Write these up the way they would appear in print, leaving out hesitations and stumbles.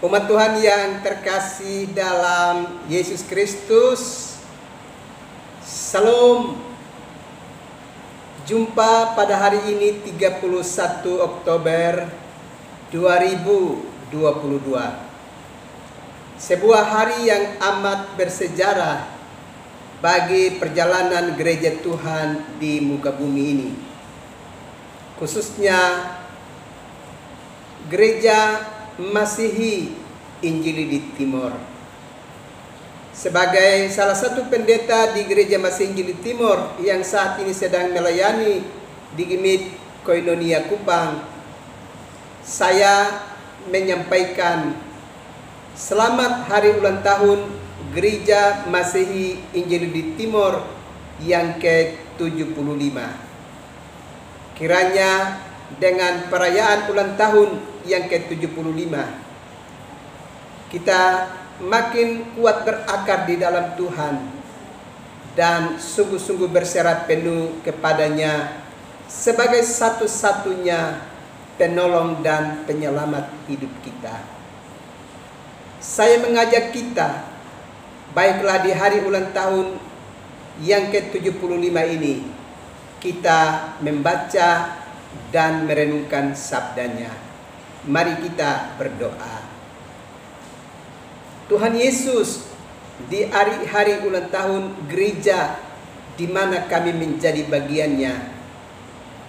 Umat Tuhan yang terkasih dalam Yesus Kristus, Salam. Jumpa pada hari ini 31 Oktober 2022. Sebuah hari yang amat bersejarah bagi perjalanan gereja Tuhan di muka bumi ini. Khususnya gereja Masihi Injili di Timor. Sebagai salah satu pendeta di gereja Masihi Injili Timor yang saat ini sedang melayani di Gemit Koinonia Kupang, saya menyampaikan selamat hari ulang tahun gereja Masihi Injili di Timor yang ke-75. Kiranya dengan perayaan ulang tahun yang ke-75, kita makin kuat berakar di dalam Tuhan dan sungguh-sungguh berserah penuh kepadanya sebagai satu-satunya penolong dan penyelamat hidup kita. Saya mengajak kita, baiklah di hari ulang tahun yang ke-75 ini, kita membaca dan merenungkan sabdanya. Mari kita berdoa. Tuhan Yesus, di hari ulang tahun gereja di mana kami menjadi bagiannya,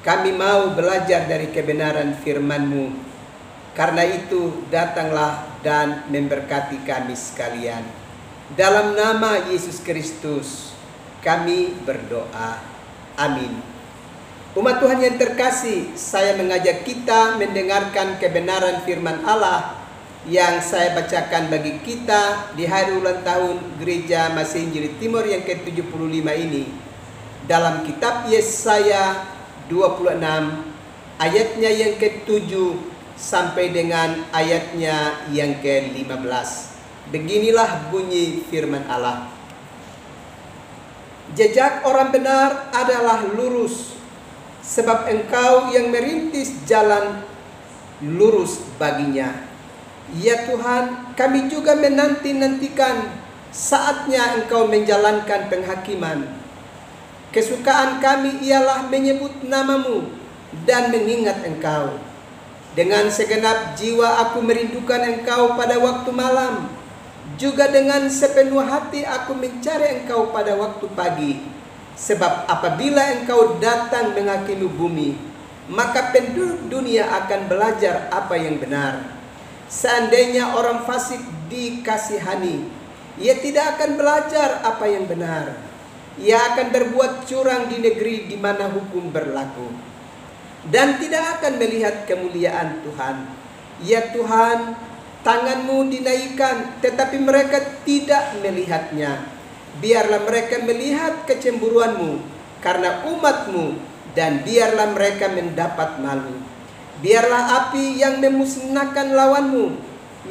kami mau belajar dari kebenaran firman-Mu. Karena itu datanglah dan memberkati kami sekalian. Dalam nama Yesus Kristus kami berdoa. Amin. Umat Tuhan yang terkasih, saya mengajak kita mendengarkan kebenaran firman Allah yang saya bacakan bagi kita di hari ulang tahun gereja Masihi Injili Timor yang ke-75 ini. Dalam kitab Yesaya 26 ayatnya yang ke-7 sampai dengan ayatnya yang ke-15. Beginilah bunyi firman Allah. Jejak orang benar adalah lurus, sebab Engkau yang merintis jalan lurus baginya. Ya Tuhan, kami juga menanti-nantikan saatnya Engkau menjalankan penghakiman. Kesukaan kami ialah menyebut nama-Mu dan mengingat Engkau. Dengan segenap jiwa aku merindukan Engkau pada waktu malam. Juga dengan sepenuh hati aku mencari Engkau pada waktu pagi. Sebab apabila Engkau datang menghakimi bumi, maka penduduk dunia akan belajar apa yang benar. Seandainya orang fasik dikasihani, ia tidak akan belajar apa yang benar. Ia akan berbuat curang di negeri di mana hukum berlaku, dan tidak akan melihat kemuliaan Tuhan. Ya Tuhan, tangan-Mu dinaikkan, tetapi mereka tidak melihatnya. Biarlah mereka melihat kecemburuan-Mu karena umat-Mu, dan biarlah mereka mendapat malu. Biarlah api yang memusnahkan lawan-Mu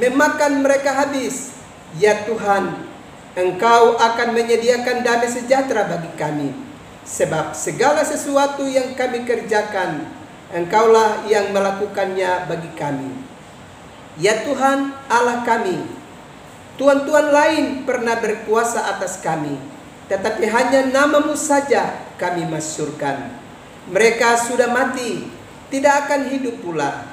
memakan mereka habis. Ya Tuhan, Engkau akan menyediakan damai sejahtera bagi kami. Sebab segala sesuatu yang kami kerjakan, Engkaulah yang melakukannya bagi kami. Ya Tuhan Allah kami, tuan-tuan lain pernah berkuasa atas kami, tetapi hanya nama-Mu saja kami masyhurkan. Mereka sudah mati, tidak akan hidup pula.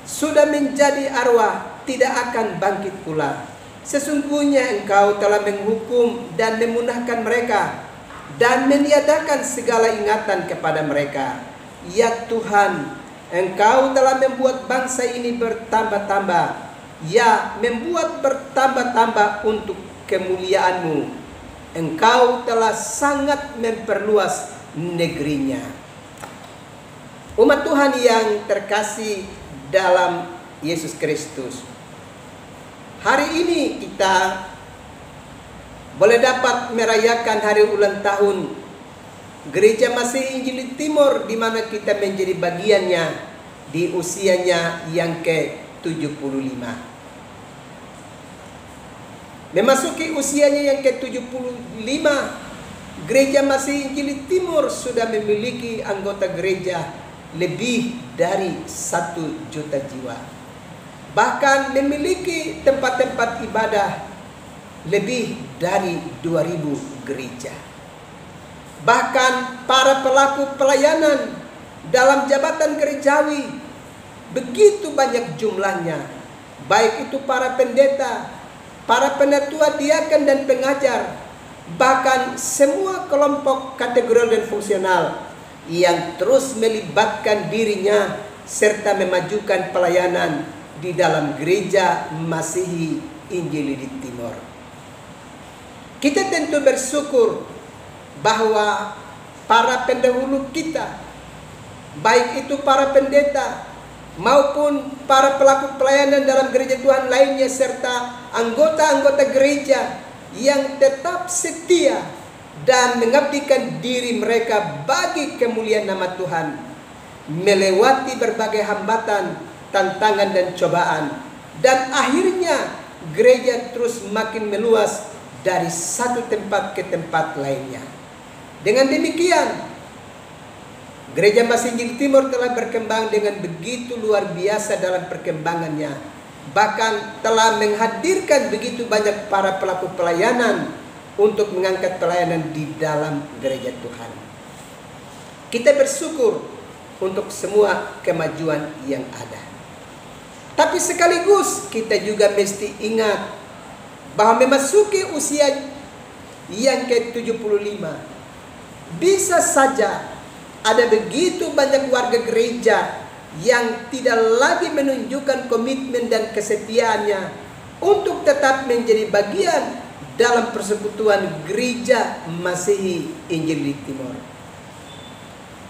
Sudah menjadi arwah, tidak akan bangkit pula. Sesungguhnya Engkau telah menghukum dan memunahkan mereka, dan meniadakan segala ingatan kepada mereka. Ya Tuhan, Engkau telah membuat bangsa ini bertambah-tambah. Ya, membuat bertambah-tambah untuk kemuliaan-Mu. Engkau telah sangat memperluas negerinya. Umat Tuhan yang terkasih dalam Yesus Kristus, hari ini kita boleh dapat merayakan hari ulang tahun gereja Masihi Injili Timor, di mana kita menjadi bagiannya di usianya yang ke-75. Memasuki usianya yang ke-75, gereja Masihi Injili Timor sudah memiliki anggota gereja lebih dari 1 juta jiwa. bahkan memiliki tempat-tempat ibadah lebih dari 2000 gereja. Bahkan para pelaku pelayanan dalam jabatan gerejawi begitu banyak jumlahnya, baik itu para pendeta, para penatua, diaken dan pengajar, bahkan semua kelompok kategori dan fungsional yang terus melibatkan dirinya serta memajukan pelayanan di dalam gereja Masihi Injili di Timor. Kita tentu bersyukur bahwa para pendahulu kita, baik itu para pendeta maupun para pelaku pelayanan dalam gereja Tuhan lainnya, serta anggota-anggota gereja yang tetap setia dan mengabdikan diri mereka bagi kemuliaan nama Tuhan, melewati berbagai hambatan, tantangan dan cobaan, dan akhirnya gereja terus makin meluas dari satu tempat ke tempat lainnya. Dengan demikian, Gereja Masihi Injili Timor telah berkembang dengan begitu luar biasa dalam perkembangannya. Bahkan telah menghadirkan begitu banyak para pelaku pelayanan untuk mengangkat pelayanan di dalam gereja Tuhan. Kita bersyukur untuk semua kemajuan yang ada. Tapi sekaligus kita juga mesti ingat bahwa memasuki usia yang ke-75, bisa saja ada begitu banyak warga gereja yang tidak lagi menunjukkan komitmen dan kesetiaannya untuk tetap menjadi bagian dalam persekutuan gereja Masihi Injili Timor.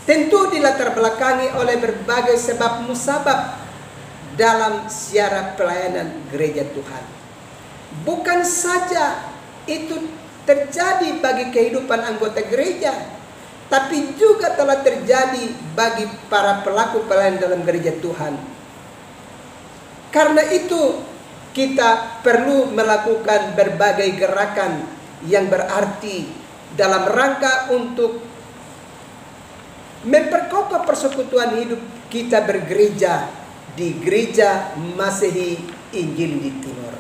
Tentu dilatar belakangi oleh berbagai sebab musabab dalam siara pelayanan gereja Tuhan. Bukan saja itu terjadi bagi kehidupan anggota gereja, tapi juga telah terjadi bagi para pelaku pelayanan dalam gereja Tuhan. Karena itu kita perlu melakukan berbagai gerakan yang berarti dalam rangka untuk memperkokoh persekutuan hidup kita bergereja di gereja Masihi Injili di Timor.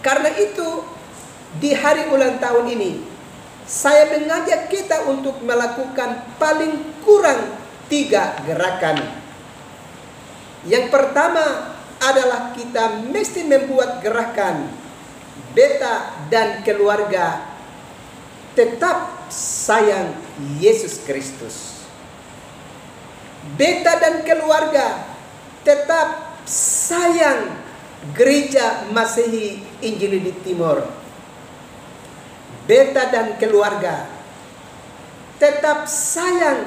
Karena itu, di hari ulang tahun ini, saya mengajak kita untuk melakukan paling kurang 3 gerakan. Yang pertama adalah kita mesti membuat gerakan beta dan keluarga tetap sayang Yesus Kristus. Beta dan keluarga tetap sayang Gereja Masihi Injili di Timor. Beta dan keluarga tetap sayang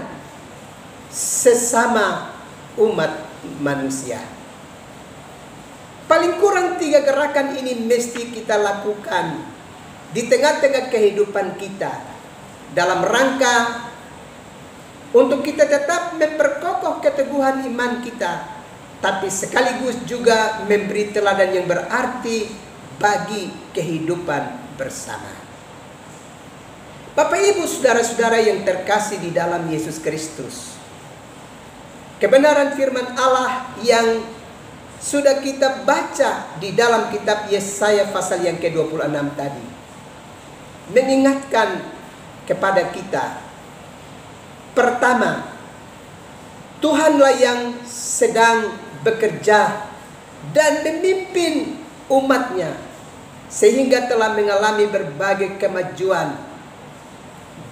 sesama umat manusia. Paling kurang 3 gerakan ini mesti kita lakukan di tengah-tengah kehidupan kita dalam rangka untuk kita tetap memperkokoh keteguhan iman kita, tapi sekaligus juga memberi teladan yang berarti bagi kehidupan bersama. Bapak Ibu saudara-saudara yang terkasih di dalam Yesus Kristus, kebenaran firman Allah yang sudah kita baca di dalam kitab Yesaya pasal yang ke-26 tadi mengingatkan kepada kita, pertama, Tuhanlah yang sedang bekerja dan memimpin umatnya sehingga telah mengalami berbagai kemajuan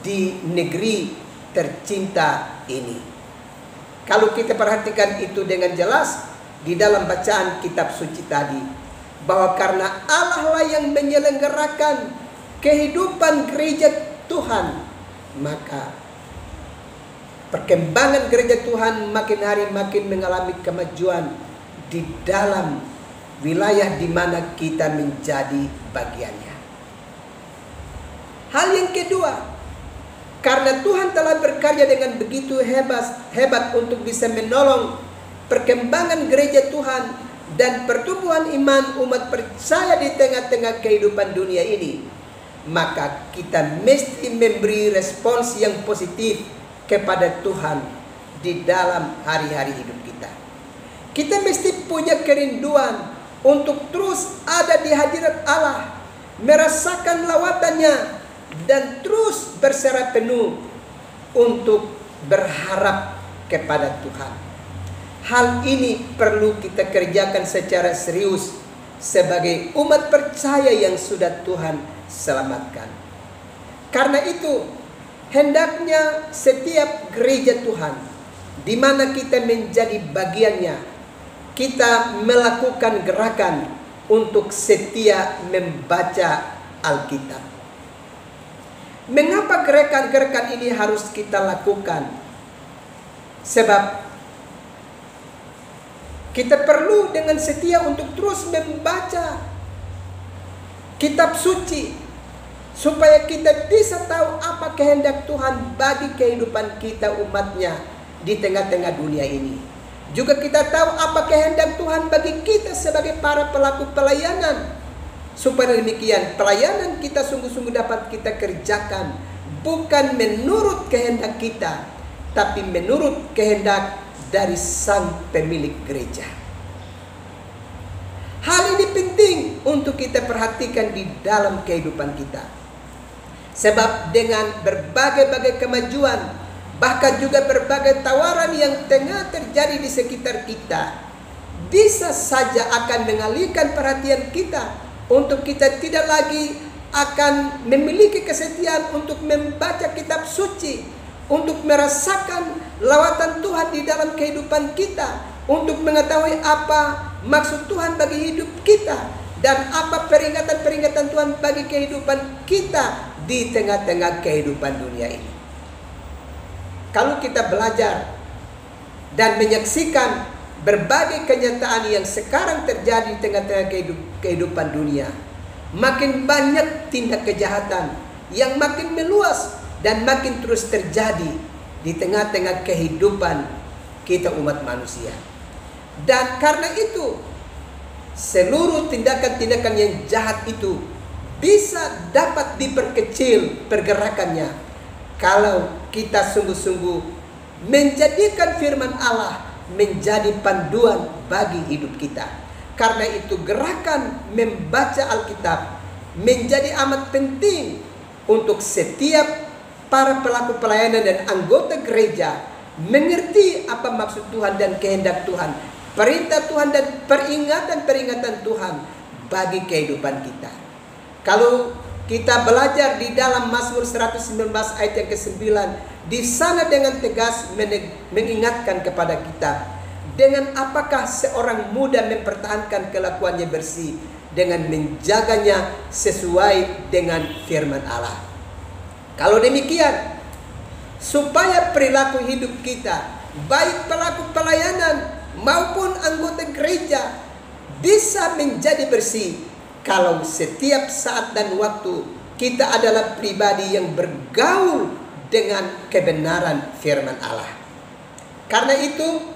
di negeri tercinta ini. Kalau kita perhatikan itu dengan jelas di dalam bacaan kitab suci tadi, bahwa karena Allah lah yang menyelenggarakan kehidupan gereja Tuhan, maka perkembangan gereja Tuhan makin hari makin mengalami kemajuan di dalam wilayah di mana kita menjadi bagiannya. Hal yang kedua, karena Tuhan telah berkarya dengan begitu hebat untuk bisa menolong perkembangan gereja Tuhan dan pertumbuhan iman umat percaya di tengah-tengah kehidupan dunia ini, maka kita mesti memberi respons yang positif kepada Tuhan di dalam hari-hari hidup kita. Kita mesti punya kerinduan untuk terus ada di hadirat Allah, merasakan lawatannya, dan terus berserah penuh untuk berharap kepada Tuhan. Hal ini perlu kita kerjakan secara serius sebagai umat percaya yang sudah Tuhan selamatkan. Karena itu, hendaknya setiap gereja Tuhan, di mana kita menjadi bagiannya, kita melakukan gerakan untuk setia membaca Alkitab. Mengapa gerakan-gerakan ini harus kita lakukan? Sebab kita perlu dengan setia untuk terus membaca kitab suci, supaya kita bisa tahu apa kehendak Tuhan bagi kehidupan kita umatnya di tengah-tengah dunia ini. Juga kita tahu apa kehendak Tuhan bagi kita sebagai para pelaku pelayanan. Supaya demikian pelayanan kita sungguh-sungguh dapat kita kerjakan bukan menurut kehendak kita, tapi menurut kehendak dari sang pemilik gereja. Hal ini penting untuk kita perhatikan di dalam kehidupan kita. Sebab dengan berbagai-bagai kemajuan, bahkan juga berbagai tawaran yang tengah terjadi di sekitar kita, bisa saja akan mengalihkan perhatian kita untuk kita tidak lagi akan memiliki kesetiaan untuk membaca kitab suci, untuk merasakan lawatan Tuhan di dalam kehidupan kita, untuk mengetahui apa maksud Tuhan bagi hidup kita, dan apa peringatan-peringatan Tuhan bagi kehidupan kita di tengah-tengah kehidupan dunia ini. Kalau kita belajar dan menyaksikan berbagai kenyataan yang sekarang terjadi di tengah-tengah kehidupan dunia, makin banyak tindak kejahatan yang makin meluas dan makin terus terjadi di tengah-tengah kehidupan kita umat manusia. Dan karena itu, seluruh tindakan-tindakan yang jahat itu bisa dapat diperkecil pergerakannya kalau kita sungguh-sungguh menjadikan firman Allah menjadi panduan bagi hidup kita. Karena itu gerakan membaca Alkitab menjadi amat penting untuk setiap para pelaku pelayanan dan anggota gereja mengerti apa maksud Tuhan dan kehendak Tuhan, perintah Tuhan dan peringatan-peringatan Tuhan bagi kehidupan kita. Kalau kita belajar di dalam Mazmur 119 ayat yang ke-9, di sana dengan tegas mengingatkan kepada kita, dengan apakah seorang muda mempertahankan kelakuannya bersih, dengan menjaganya sesuai dengan firman Allah. Kalau demikian, supaya perilaku hidup kita, baik pelaku pelayanan maupun anggota gereja, bisa menjadi bersih, kalau setiap saat dan waktu kita adalah pribadi yang bergaul dengan kebenaran firman Allah. Karena itu,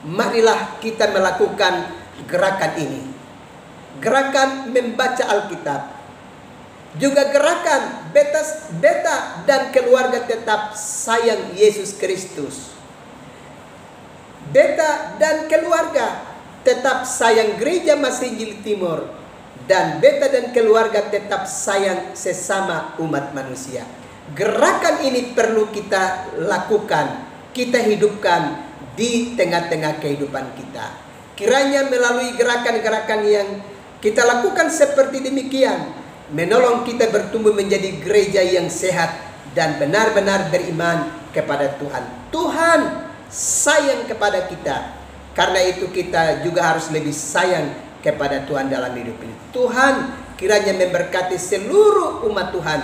marilah kita melakukan gerakan ini. Gerakan membaca Alkitab. Juga gerakan beta dan keluarga tetap sayang Yesus Kristus. Beta dan keluarga tetap sayang Gereja Masih Injil Timur. Dan beta dan keluarga tetap sayang sesama umat manusia. Gerakan ini perlu kita lakukan, kita hidupkan di tengah-tengah kehidupan kita. Kiranya melalui gerakan-gerakan yang kita lakukan seperti demikian, menolong kita bertumbuh menjadi gereja yang sehat dan benar-benar beriman kepada Tuhan. Tuhan sayang kepada kita. Karena itu kita juga harus lebih sayang kepada Tuhan dalam hidup ini. Tuhan kiranya memberkati seluruh umat Tuhan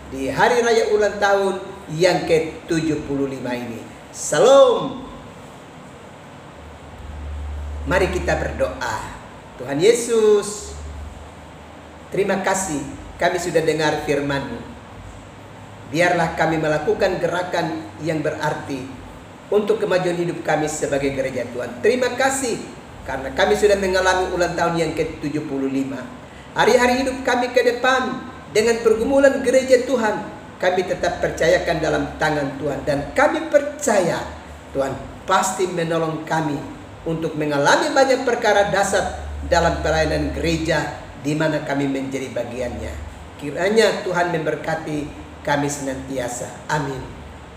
di hari raya ulang tahun yang ke-75 ini. Salam. Mari kita berdoa. Tuhan Yesus, terima kasih kami sudah dengar firman-Mu. Biarlah kami melakukan gerakan yang berarti untuk kemajuan hidup kami sebagai gereja Tuhan. Terima kasih karena kami sudah mengalami ulang tahun yang ke-75. Hari-hari hidup kami ke depan dengan pergumulan gereja Tuhan, kami tetap percayakan dalam tangan Tuhan. Dan kami percaya Tuhan pasti menolong kami untuk mengalami banyak perkara dasar dalam pelayanan gereja di mana kami menjadi bagiannya. Kiranya Tuhan memberkati kami senantiasa. Amin.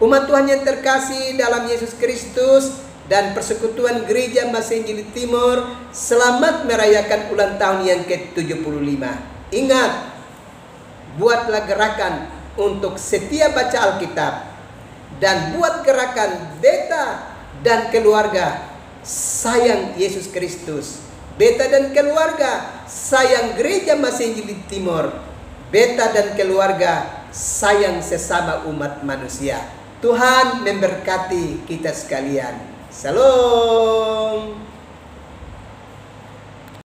Umat Tuhan yang terkasih dalam Yesus Kristus dan Persekutuan Gereja Masih Injili Timur, selamat merayakan ulang tahun yang ke-75. Ingat, buatlah gerakan untuk setia baca Alkitab, dan buat gerakan beta dan keluarga sayang Yesus Kristus. Beta dan keluarga sayang Gereja Masih Injili Timur. Beta dan keluarga sayang sesama umat manusia. Tuhan memberkati kita sekalian. Shalom.